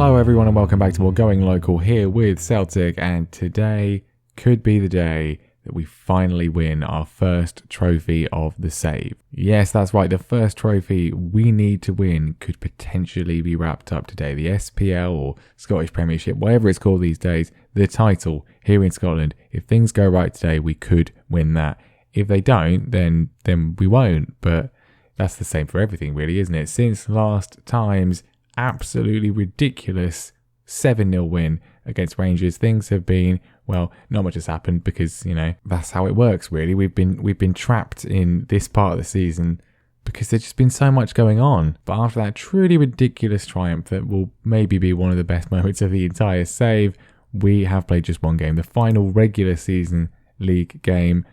Hello everyone and welcome back to more Going Local here with Celtic, and today could be the day that we finally win our first trophy of the save. Yes, that's right, the first trophy we need to win could potentially be wrapped up today. The SPL or Scottish Premiership, whatever it's called these days, the title here in Scotland. If things go right today, we could win that. If they don't, then we won't, but that's the same for everything really, isn't it? Since last time's absolutely ridiculous 7-0 win against Rangers, things have been, well, not much has happened because, you know, that's how it works really. We've been trapped in this part of the season because there's just been so much going on. But after that truly ridiculous triumph that will maybe be one of the best moments of the entire save, we have played just one game. The final regular season league game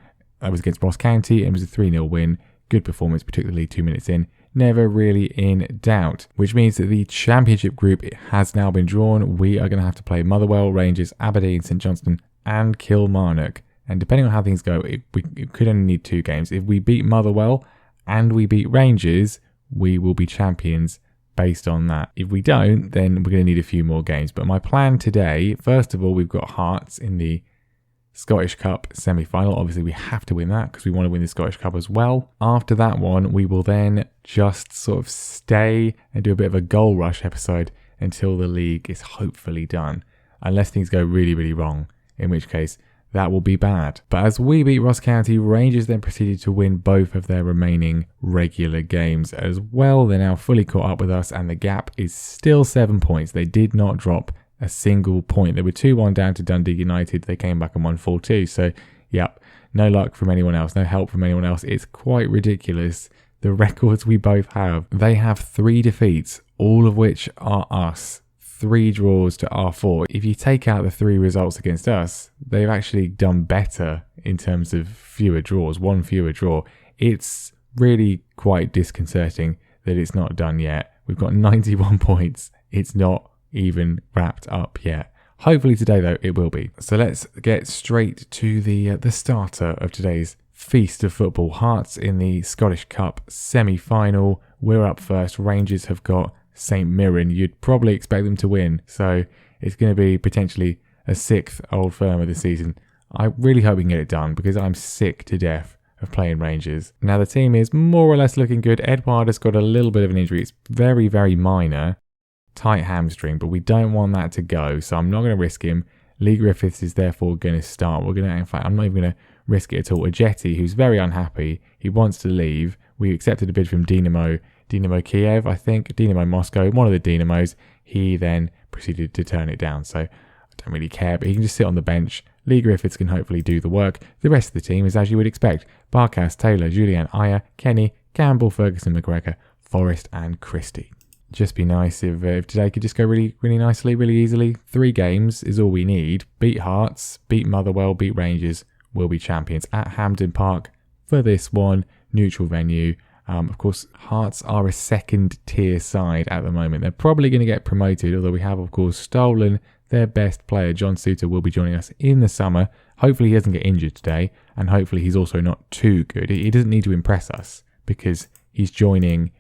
was against Ross County and it was a 3-0 win. Good performance, particularly 2 minutes in. Never really in doubt, which means that the championship group has now been drawn. We are going to have to play Motherwell, Rangers, Aberdeen, St Johnstone and Kilmarnock. And depending on how things go, it could only need 2 games. If we beat Motherwell and we beat Rangers, we will be champions based on that. If we don't, then we're going to need a few more games. But my plan today, first of all, we've got Hearts in the Scottish Cup semi-final. Obviously we have to win that because we want to win the Scottish Cup as well. After that one, we will then just sort of stay and do a bit of a goal rush episode until the league is hopefully done, unless things go really wrong, in which case that will be bad. But as we beat Ross County, Rangers then proceeded to win both of their remaining regular games as well. They're now fully caught up with us and the gap is still 7 points. They did not drop a single point. They were 2-1 down to Dundee United. They came back and won 4-2. So, yep, no luck from anyone else, no help from anyone else. It's quite ridiculous, the records we both have. They have 3 defeats, all of which are us. 3 draws to our 4. If you take out the 3 results against us, they've actually done better in terms of fewer draws, 1 fewer draw. It's really quite disconcerting that it's not done yet. We've got 91 points. It's not even wrapped up yet. Hopefully today though it will be. So let's get straight to the starter of today's feast of football. Hearts in the Scottish Cup semi-final. We're up first. Rangers have got St Mirren. You'd probably expect them to win, so it's going to be potentially a 6th Old Firm of the season. I really hope we can get it done because I'm sick to death of playing Rangers. Now the team is more or less looking good. Edouard has got a little bit of an injury. It's very minor. Tight hamstring, but we don't want that to go, so I'm not going to risk him. Lee Griffiths is therefore going to start. In fact, I'm not even going to risk it at all. Ajeti, who's very unhappy, he wants to leave. We accepted a bid from Dynamo Kiev, I think, Dynamo Moscow, one of the Dynamos. He then proceeded to turn it down, so I don't really care, but he can just sit on the bench. Lee Griffiths can hopefully do the work. The rest of the team is as you would expect. Barkas, Taylor, Julian, Ayer, Kenny, Campbell, Ferguson, McGregor, Forrest and Christie. Just be nice if today could just go really nicely, really easily. 3 games is all we need. Beat Hearts, beat Motherwell, beat Rangers. We'll be champions at Hampden Park for this one. Neutral venue. Of course, Hearts are a 2nd tier side at the moment. They're probably going to get promoted, although we have, of course, stolen their best player. John Suter will be joining us in the summer. Hopefully he doesn't get injured today, and hopefully he's also not too good. He doesn't need to impress us because he's joining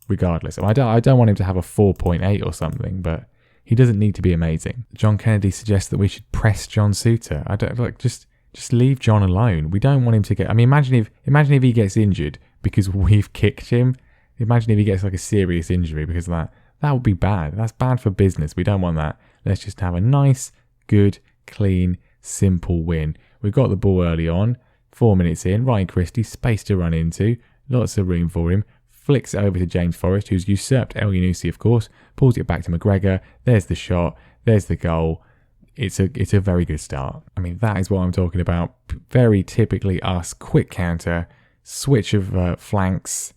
regardless. I don't want him to have a 4.8 or something, but he doesn't need to be amazing. John Kennedy suggests that we should press John Suter. I don't like just leave John alone. We don't want him to get. I mean, imagine if he gets injured because we've kicked him. Imagine if he gets like a serious injury because of that. That would be bad. That's bad for business. We don't want that. Let's just have a nice, good, clean, simple win. We've got the ball early on. 4 minutes in, Ryan Christie, space to run into, lots of room for him. Flicks it over to James Forrest, who's usurped El Yunusi, of course. Pulls it back to McGregor. There's the shot. There's the goal. It's a very good start. I mean, that is what I'm talking about. Very typically us. Quick counter. Switch of flanks.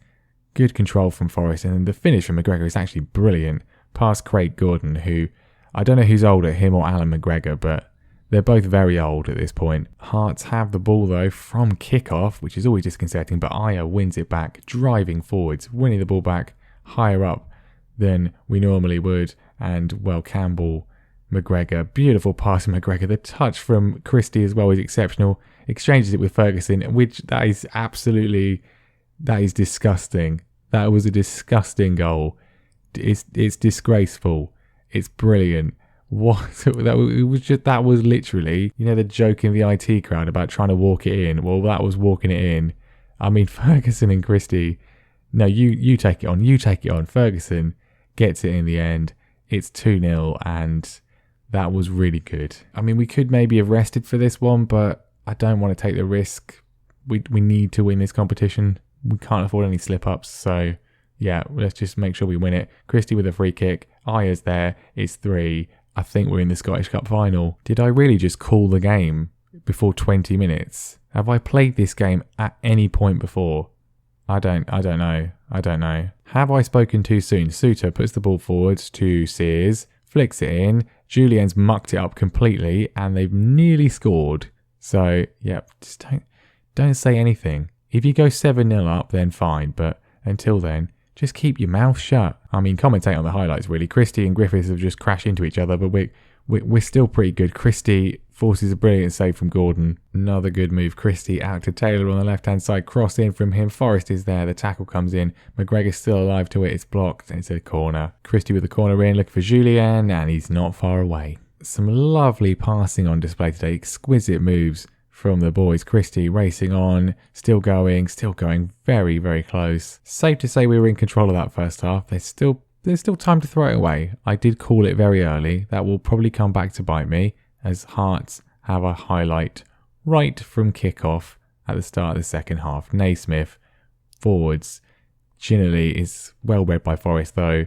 Good control from Forrest. And the finish from McGregor is actually brilliant. Past Craig Gordon, who... I don't know who's older, him or Alan McGregor, but they're both very old at this point. Hearts have the ball, though, from kickoff, which is always disconcerting, but Ayer wins it back, driving forwards, winning the ball back higher up than we normally would. And, well, Campbell, McGregor, beautiful pass from McGregor. The touch from Christie as well is exceptional. Exchanges it with Ferguson, which that is disgusting. That was a disgusting goal. It's disgraceful. It's brilliant. What that was literally, the joke in the IT crowd about trying to walk it in. Well, that was walking it in. I mean, Ferguson and Christie. No, you take it on. You take it on. Ferguson gets it in the end. It's 2-0, and that was really good. I mean, we could maybe have rested for this one, but I don't want to take the risk. We need to win this competition. We can't afford any slip-ups, so yeah, let's just make sure we win it. Christie with a free kick. Aya's there. It's 3. I think we're in the Scottish Cup final. Did I really just call the game before 20 minutes? Have I played this game at any point before? I don't know. Have I spoken too soon? Suter puts the ball forward to Sears, flicks it in. Julien's mucked it up completely, and they've nearly scored. So, yeah, just don't say anything. If you go 7-0 up, then fine, but until then, just keep your mouth shut. I mean, commentate on the highlights, really. Christie and Griffiths have just crashed into each other, but we're still pretty good. Christie forces a brilliant save from Gordon. Another good move. Christie out to Taylor on the left-hand side. Cross in from him. Forrest is there. The tackle comes in. McGregor's still alive to it. It's blocked. It's a corner. Christie with the corner in, looking for Julien, and he's not far away. Some lovely passing on display today. Exquisite moves from the boys. Christie racing on, still going very, very close. Safe to say we were in control of that first half. There's still time to throw it away. I did call it very early. That will probably come back to bite me, as Hearts have a highlight right from kickoff at the start of the second half. Naismith forwards. Ginnerly is well read by Forrest though,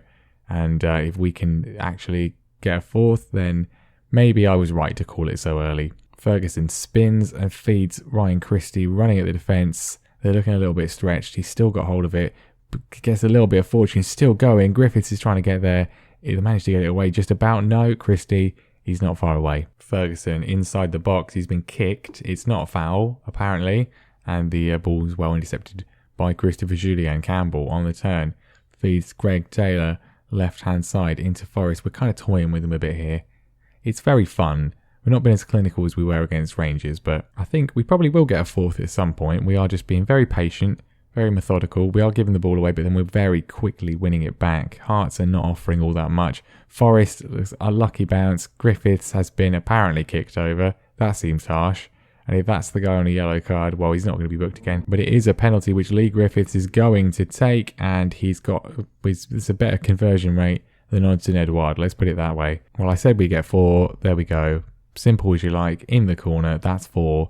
and if we can actually get a fourth, then maybe I was right to call it so early. Ferguson spins and feeds Ryan Christie running at the defence. They're looking a little bit stretched. He's still got hold of it. Gets a little bit of fortune. Still going. Griffiths is trying to get there. He managed to get it away just about. No, Christie. He's not far away. Ferguson inside the box. He's been kicked. It's not a foul, apparently. And the ball is well intercepted by Christopher Julien Campbell on the turn. Feeds Greg Taylor left-hand side into Forrest. We're kind of toying with him a bit here. It's very fun. We're not being as clinical as we were against Rangers, but I think we probably will get a fourth at some point. We are just being very patient, very methodical. We are giving the ball away, but then we're very quickly winning it back. Hearts are not offering all that much. Forrest, a lucky bounce. Griffiths has been apparently kicked over. That seems harsh. And if that's the guy on a yellow card, well, he's not going to be booked again. But it is a penalty which Lee Griffiths is going to take, and it's a better conversion rate than Odsonne Edouard. Let's put it that way. Well, I said we get 4. There we go. Simple as you like. In the corner. That's 4.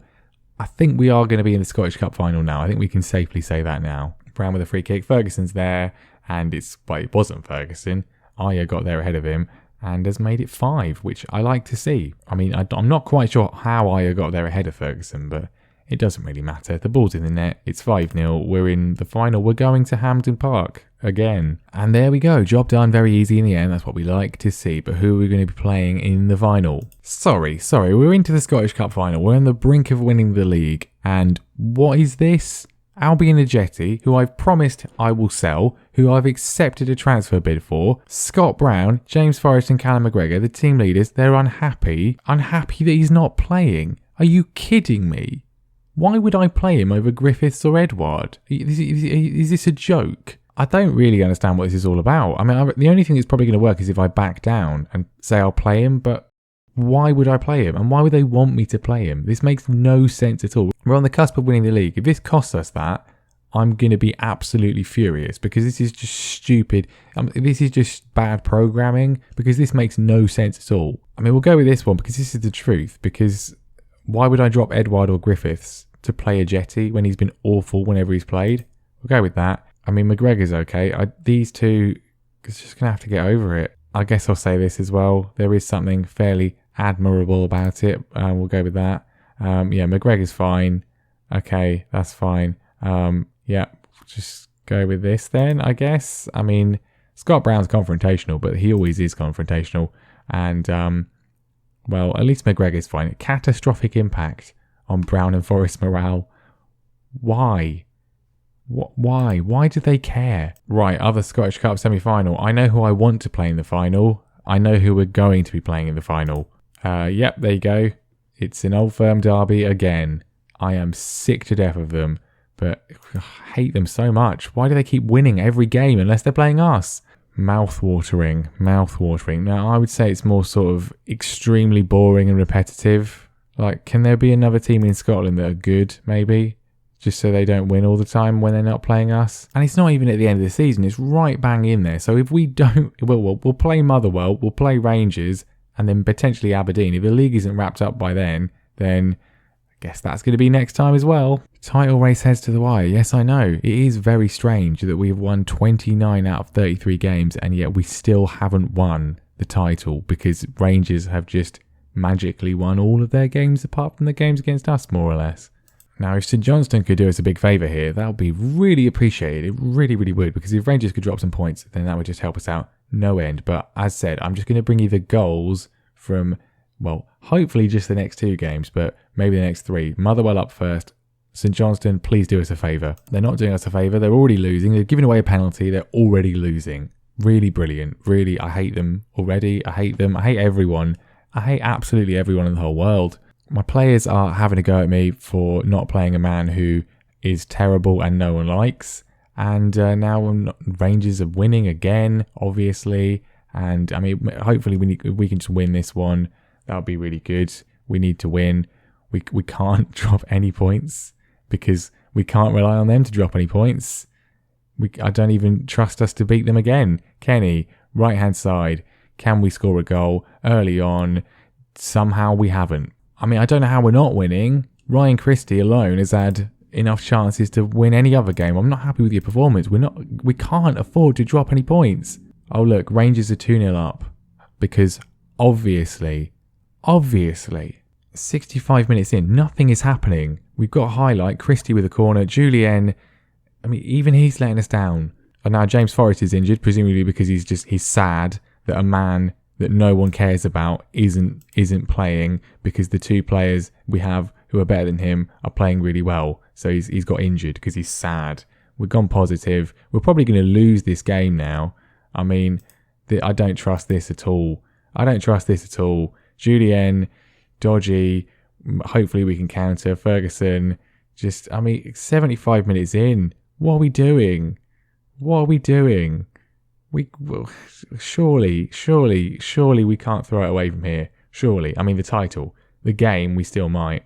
I think we are going to be in the Scottish Cup final now. I think we can safely say that now. Brown with a free kick. Ferguson's there. And it wasn't Ferguson. Aya got there ahead of him and has made it 5, which I like to see. I mean, I'm not quite sure how Aya got there ahead of Ferguson, but it doesn't really matter. The ball's in the net. It's 5-0. We're in the final. We're going to Hampden Park again. And there we go. Job done. Very easy in the end. That's what we like to see. But who are we going to be playing in the final? Sorry. We're into the Scottish Cup final. We're on the brink of winning the league. And what is this? Albion Ajeti, who I've promised I will sell, who I've accepted a transfer bid for. Scott Brown, James Forrest and Callum McGregor, the team leaders, they're unhappy that he's not playing. Are you kidding me? Why would I play him over Griffiths or Edouard? Is this a joke? I don't really understand what this is all about. I mean, the only thing that's probably going to work is if I back down and say I'll play him, but why would I play him? And why would they want me to play him? This makes no sense at all. We're on the cusp of winning the league. If this costs us that, I'm going to be absolutely furious because this is just stupid. This is just bad programming because this makes no sense at all. I mean, we'll go with this one because this is the truth. Because why would I drop Edouard or Griffiths to play Ajeti when he's been awful whenever he's played? We'll go with that. I mean, McGregor's okay. These two are just going to have to get over it. I guess I'll say this as well. There is something fairly admirable about it. We'll go with that. McGregor's fine. Okay, that's fine. Just go with this then, I guess. I mean, Scott Brown's confrontational, but he always is confrontational. And, at least McGregor's fine. Catastrophic impact on Brown and Forest morale. Why? Why? Why do they care? Right, other Scottish Cup semi-final. I know who I want to play in the final. I know who we're going to be playing in the final. There you go. It's an Old Firm derby again. I am sick to death of them, but I hate them so much. Why do they keep winning every game unless they're playing us? Mouth-watering. Now, I would say it's more sort of extremely boring and repetitive. Like, can there be another team in Scotland that are good, maybe? Just so they don't win all the time when they're not playing us. And it's not even at the end of the season. It's right bang in there. So if we don't... We'll play Motherwell, we'll play Rangers, and then potentially Aberdeen. If the league isn't wrapped up by then I guess that's going to be next time as well. Title race heads to the wire. Yes, I know. It is very strange that we've won 29 out of 33 games, and yet we still haven't won the title because Rangers have just magically won all of their games apart from the games against us, more or less. Now, if St Johnstone could do us a big favour here, that would be really appreciated. It really, really would, because if Rangers could drop some points, then that would just help us out no end. But as said, I'm just going to bring you the goals from, well, hopefully just the next 2 games, but maybe the next 3. Motherwell up first. St Johnstone, please do us a favour. They're not doing us a favour. They're already losing. They've given away a penalty. They're already losing. Really brilliant. Really, I hate them already. I hate them. I hate everyone. I hate absolutely everyone in the whole world. My players are having a go at me for not playing a man who is terrible and no one likes. And now Rangers are winning again, obviously. And I mean, hopefully we can just win this one. That would be really good. We need to win. We can't drop any points because we can't rely on them to drop any points. I don't even trust us to beat them again. Kenny, right hand side. Can we score a goal early on? Somehow we haven't. I mean, I don't know how we're not winning. Ryan Christie alone has had enough chances to win any other game. I'm not happy with your performance. We can't afford to drop any points. Oh, look, Rangers are 2-0 up because obviously, 65 minutes in, nothing is happening. We've got a highlight, Christie with a corner, Julien, I mean, even he's letting us down. And now James Forrest is injured, presumably because he's sad that a man that no one cares about isn't playing because the 2 players we have who are better than him are playing really well. So he's got injured because he's sad. We've gone positive. We're probably going to lose this game now. I mean, I don't trust this at all. Julien, dodgy. Hopefully we can counter. Ferguson, 75 minutes in. What are we doing? Surely we can't throw it away from here. Surely. I mean, the title. The game, we still might.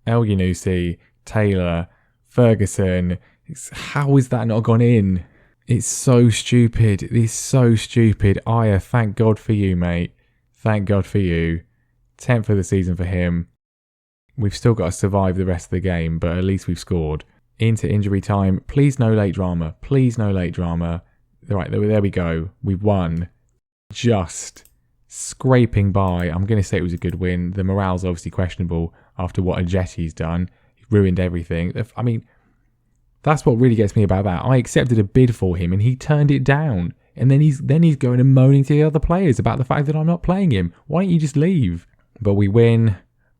El Yunusi, Taylor, Ferguson. How is that not gone in? It's so stupid. Aya, thank God for you, mate. Thank God for you. 10th of the season for him. We've still got to survive the rest of the game, but at least we've scored. Into injury time. Please no late drama. Right, there we go. We've won. Just scraping by. I'm going to say it was a good win. The morale's obviously questionable after what Ajeti's done. He ruined everything. I mean, that's what really gets me about that. I accepted a bid for him and he turned it down. And then he's going and moaning to the other players about the fact that I'm not playing him. Why don't you just leave? But we win.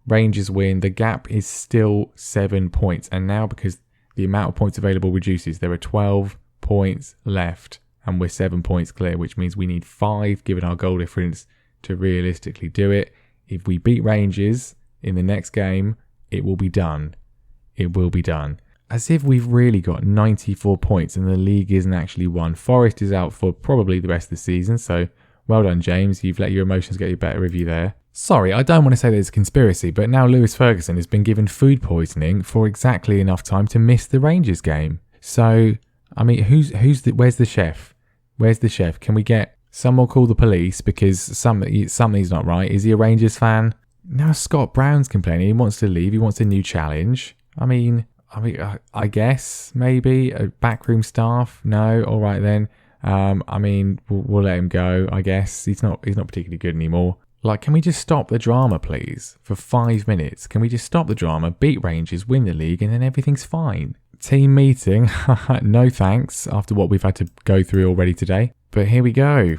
Rangers win. The gap is still 7 points. And now because the amount of points available reduces, there are 12 points left. And we're 7 points clear, which means we need 5, given our goal difference, to realistically do it. If we beat Rangers in the next game, it will be done. As if we've really got 94 points and the league isn't actually won. Forest is out for probably the rest of the season, so well done, James. You've let your emotions get you better review there. Sorry, I don't want to say there's a conspiracy, but now Lewis Ferguson has been given food poisoning for exactly enough time to miss the Rangers game. So, I mean, where's the chef? Where's the chef? Can we get someone call the police because something's not right? Is he a Rangers fan? Now Scott Brown's complaining. He wants to leave. He wants a new challenge. I mean, I guess maybe a backroom staff. No, all right then. I mean, we'll let him go. I guess he's not particularly good anymore. Like, can we just stop the drama, please, for 5 minutes? Can we just stop the drama, beat Rangers, win the league, and then everything's fine? Team meeting, no thanks after what we've had to go through already today. But here we go.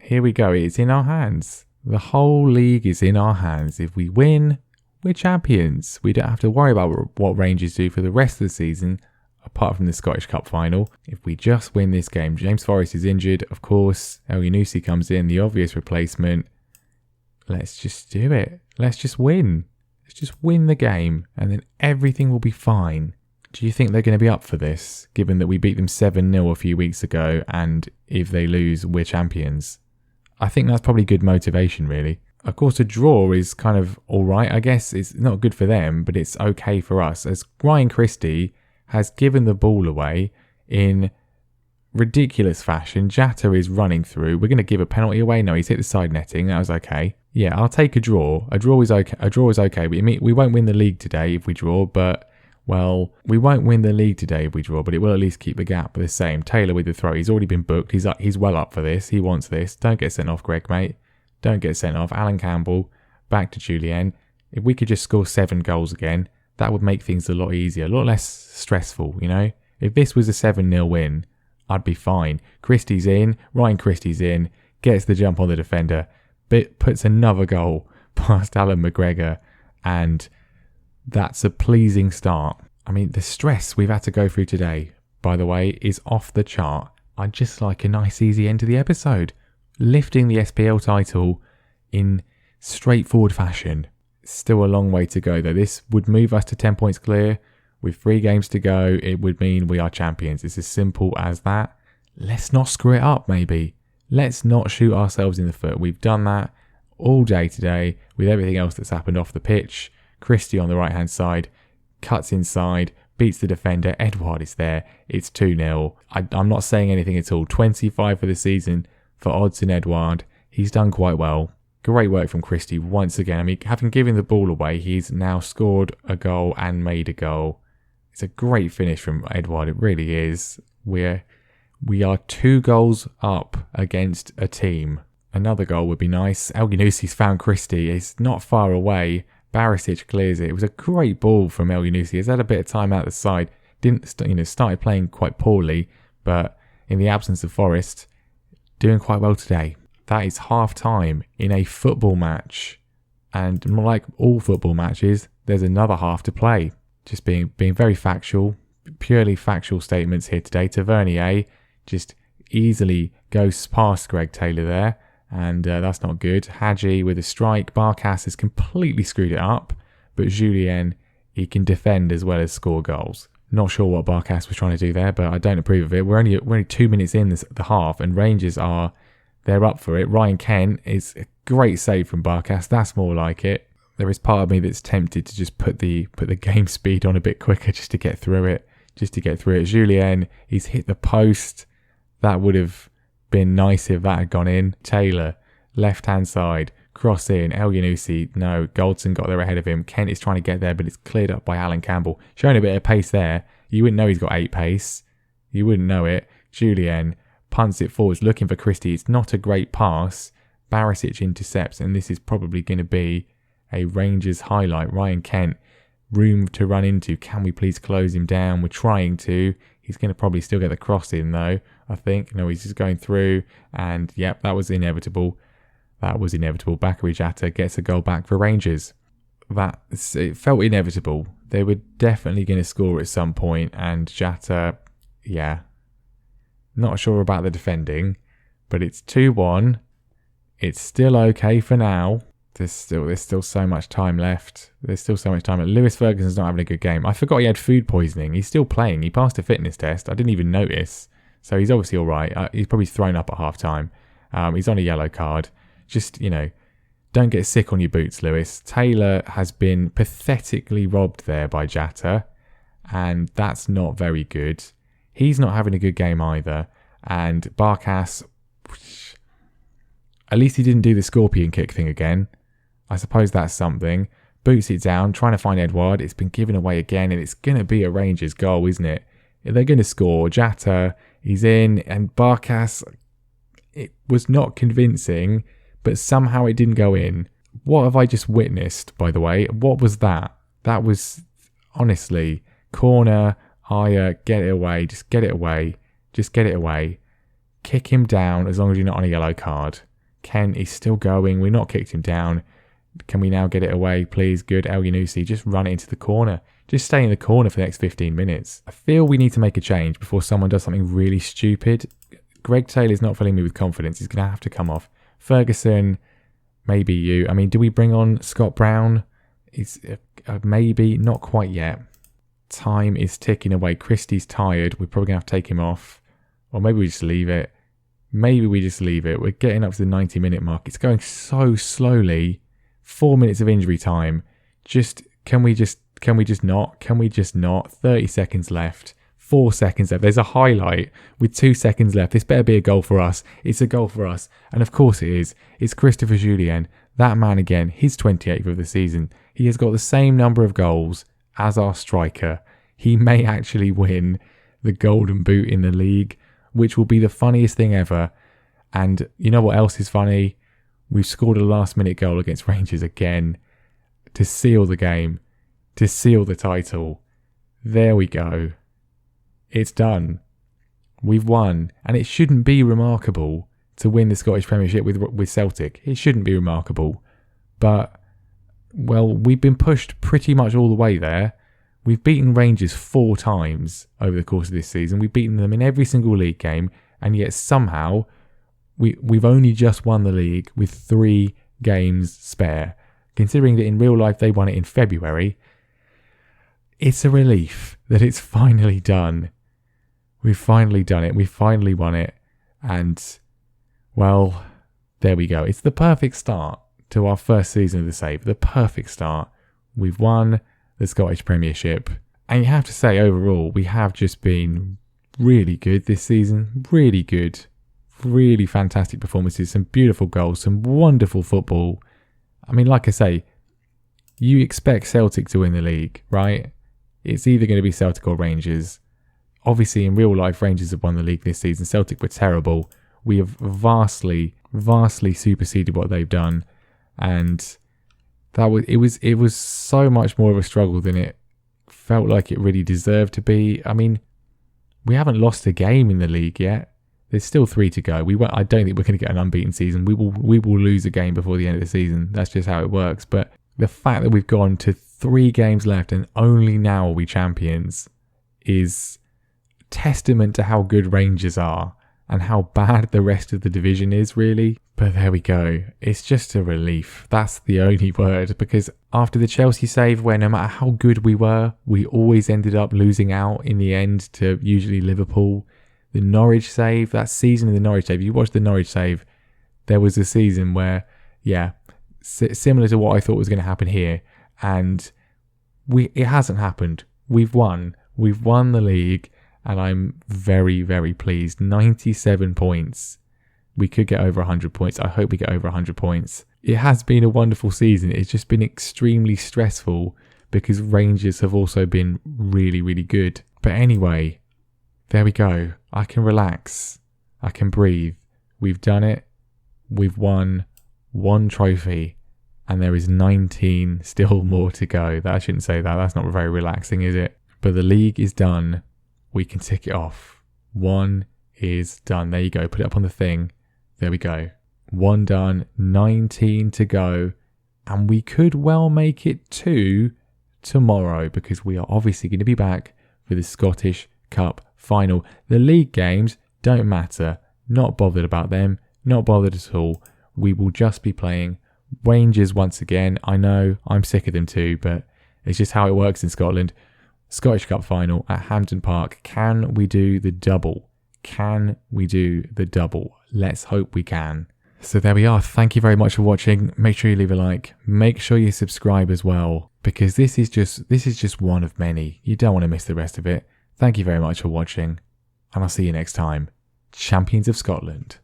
It's in our hands. The whole league is in our hands. If we win, we're champions. We don't have to worry about what Rangers do for the rest of the season, apart from the Scottish Cup final. If we just win this game, James Forrest is injured, of course. El Yunusi comes in, the obvious replacement. Let's just do it. Let's just win. Let's just win the game, and then everything will be fine. Do you think they're going to be up for this, given that we beat them 7-0 a few weeks ago, and if they lose, we're champions? I think that's probably good motivation, really. Of course, a draw is kind of alright. I guess it's not good for them, but it's okay for us, as Ryan Christie has given the ball away in ridiculous fashion. Jata is running through. We're going to give a penalty away. No, he's hit the side netting. That was okay. Yeah, I'll take a draw. A draw is okay. A draw is okay. We won't win the league today if we draw, but... Well, we won't win the league today if we draw, but it will at least keep the gap the same. Taylor with the throw. He's already been booked. He's well up for this. He wants this. Don't get sent off, Greg, mate. Don't get sent off. Alan Campbell, back to Julien. If we could just score 7 goals again, that would make things a lot easier, a lot less stressful, you know? If this was a 7-0 win, I'd be fine. Christie's in. Ryan Christie's in. Gets the jump on the defender. Puts another goal past Alan McGregor, and... that's a pleasing start. I mean, the stress we've had to go through today, by the way, is off the chart. I'd just like a nice easy end to the episode. Lifting the SPL title in straightforward fashion. Still a long way to go though. This would move us to 10 points clear. With 3 games to go, it would mean we are champions. It's as simple as that. Let's not screw it up, maybe. Let's not shoot ourselves in the foot. We've done that all day today with everything else that's happened off the pitch. Christie on the right-hand side, cuts inside, beats the defender. Edouard is there. It's 2-0. I'm not saying anything at all. 25 for the season for Odsonne Edouard. He's done quite well. Great work from Christie once again. I mean, having given the ball away, he's now scored a goal and made a goal. It's a great finish from Edouard. It really is. We are 2 goals up against a team. Another goal would be nice. El Yunusi's found Christie. It's not far away. Barisic clears it. It was a great ball from El Yunusi. He's had a bit of time out the side. Started playing quite poorly, but in the absence of Forrest, doing quite well today. That is half time in a football match, and like all football matches, there's another half to play. Just being very factual, purely factual statements here today. Tavernier just easily goes past Greg Taylor there. And that's not good. Hadji with a strike. Barkas has completely screwed it up. But Julien, he can defend as well as score goals. Not sure what Barkas was trying to do there, but I don't approve of it. We're only 2 minutes in the half, and Rangers they're up for it. Ryan Kent is a great save from Barkas. That's more like it. There is part of me that's tempted to just put the game speed on a bit quicker just to get through it. Julien, he's hit the post. That would have been nice if that had gone in. Taylor, left-hand side, cross in. El Yunusi, no. Goldson got there ahead of him. Kent is trying to get there, but it's cleared up by Alan Campbell. Showing a bit of pace there. You wouldn't know he's got 8 pace. You wouldn't know it. Julien punts it forwards, looking for Christie. It's not a great pass. Barisic intercepts, and this is probably going to be a Rangers highlight. Ryan Kent, room to run into. Can we please close him down? We're trying to. He's going to probably still get the cross in though, I think. No, he's just going through, and yep, that was inevitable. Bakary Jata gets a goal back for Rangers. It felt inevitable. They were definitely going to score at some point, and Jata, yeah, not sure about the defending, but it's 2-1. It's still okay for now. There's still so much time left. Lewis Ferguson's not having a good game. I forgot he had food poisoning. He's still playing. He passed a fitness test. I didn't even notice. So he's obviously all right. He's probably thrown up at half time. He's on a yellow card. Just, don't get sick on your boots, Lewis. Taylor has been pathetically robbed there by Jata, and that's not very good. He's not having a good game either. And Barkas, at least he didn't do the scorpion kick thing again. I suppose that's something. Boots it down, trying to find Edouard. It's been given away again, and it's going to be a Rangers goal, isn't it? If they're going to score, Jata, he's in, and Barkas, it was not convincing, but somehow it didn't go in. What have I just witnessed, by the way? What was that? That was, honestly, corner, Aya, get it away, just get it away. Kick him down as long as you're not on a yellow card. Ken is still going. We're not kicked him down. Can we now get it away, please? Good. El Yunusi, just run it into the corner. Just stay in the corner for the next 15 minutes. I feel we need to make a change before someone does something really stupid. Greg Taylor's not filling me with confidence. He's going to have to come off. Ferguson, maybe you. I mean, do we bring on Scott Brown? Maybe, not quite yet. Time is ticking away. Christie's tired. We're probably going to have to take him off. Or maybe we just leave it. We're getting up to the 90-minute mark. It's going so slowly. 4 minutes of injury time. Can we just not? 30 seconds left. 4 seconds left. There's a highlight with 2 seconds left. This better be a goal for us. It's a goal for us. And of course it is. It's Christopher Jullien. That man again. His 28th of the season. He has got the same number of goals as our striker. He may actually win the Golden Boot in the league, which will be the funniest thing ever. And you know what else is funny? We've scored a last-minute goal against Rangers again to seal the game, to seal the title. There we go. It's done. We've won. And it shouldn't be remarkable to win the Scottish Premiership with Celtic. It shouldn't be remarkable. But, well, we've been pushed pretty much all the way there. We've beaten Rangers 4 times over the course of this season. We've beaten them in every single league game. And yet somehow we've only just won the league with 3 games spare. Considering that in real life they won it in February, it's a relief that it's finally done. We've finally done it. We've finally won it. And, well, there we go. It's the perfect start to our first season of the Save. The perfect start. We've won the Scottish Premiership. And you have to say, overall, we have just been really good this season. Really good. Really fantastic performances. Some beautiful goals. Some wonderful football. I mean, like I say, you expect Celtic to win the league, right? It's either going to be Celtic or Rangers. Obviously, in real life, Rangers have won the league this season. Celtic were terrible. We have vastly superseded what they've done. And it was so much more of a struggle than it felt like it really deserved to be. I mean, we haven't lost a game in the league yet. There's still 3 to go. I don't think we're going to get an unbeaten season. We will lose a game before the end of the season. That's just how it works. But the fact that we've gone to 3 games left and only now are we champions is testament to how good Rangers are and how bad the rest of the division is, really. But there we go. It's just a relief. That's the only word. Because after the Chelsea save, where no matter how good we were, we always ended up losing out in the end to usually Liverpool. The Norwich save, that season of the Norwich save, you watch the Norwich save, there was a season where, yeah, similar to what I thought was going to happen here. And it hasn't happened. We've won. We've won the league. And I'm very, very pleased. 97 points. We could get over 100 points. I hope we get over 100 points. It has been a wonderful season. It's just been extremely stressful because Rangers have also been really, really good. But anyway, there we go. I can relax. I can breathe. We've done it. We've won 1 trophy. And there is 19 still more to go. I shouldn't say that. That's not very relaxing, is it? But the league is done. We can tick it off. 1 is done. There you go. Put it up on the thing. There we go. 1 done. 19 to go. And we could well make it 2 tomorrow because we are obviously going to be back for the Scottish Cup final. The league games don't matter. Not bothered about them. Not bothered at all. We will just be playing Rangers once again. I know I'm sick of them too, but it's just how it works in Scotland. Scottish Cup final at Hampden Park. Can we do the double? Can we do the double? Let's hope we can. So there we are. Thank you very much for watching. Make sure you leave a like. Make sure you subscribe as well, because this is just one of many. You don't want to miss the rest of it. Thank you very much for watching, and I'll see you next time. Champions of Scotland.